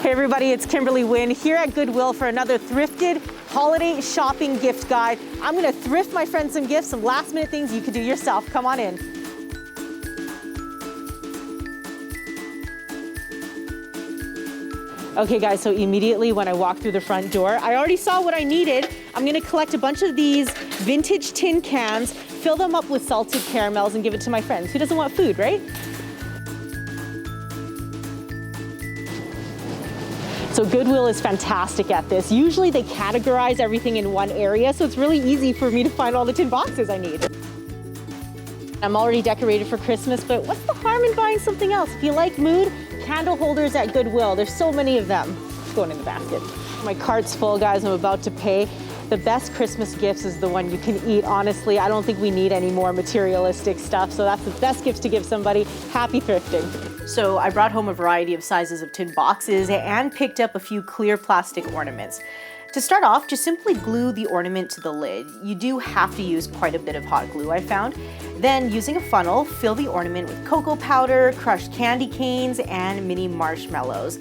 Hey everybody, it's Kimberly Wynn here at Goodwill for another thrifted holiday shopping gift guide. I'm gonna thrift my friends some gifts, some last minute things you can do yourself. Come on in. Okay guys, so immediately when I walked through the front door, I already saw what I needed. I'm gonna collect a bunch of these vintage tin cans, fill them up with salted caramels and give it to my friends. Who doesn't want food, right? So Goodwill is fantastic at this. Usually they categorize everything in one area, so it's really easy for me to find all the tin boxes I need. I'm already decorated for Christmas, but what's the harm in buying something else? If you like mood, candle holders at Goodwill. There's so many of them. It's going in the basket. My cart's full, guys. I'm about to pay. The best Christmas gifts is the one you can eat, honestly. I don't think we need any more materialistic stuff, so that's the best gifts to give somebody. Happy thrifting. So I brought home a variety of sizes of tin boxes and picked up a few clear plastic ornaments. To start off, just simply glue the ornament to the lid. You do have to use quite a bit of hot glue, I found. Then, using a funnel, fill the ornament with cocoa powder, crushed candy canes, and mini marshmallows.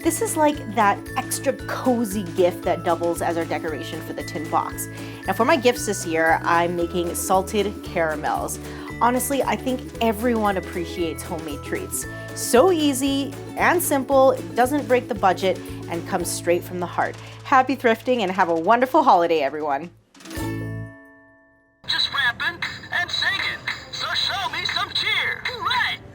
This is like that extra cozy gift that doubles as our decoration for the tin box. Now for my gifts this year, I'm making salted caramels. Honestly, I think everyone appreciates homemade treats. So easy and simple, it doesn't break the budget, and comes straight from the heart. Happy thrifting and have a wonderful holiday, everyone.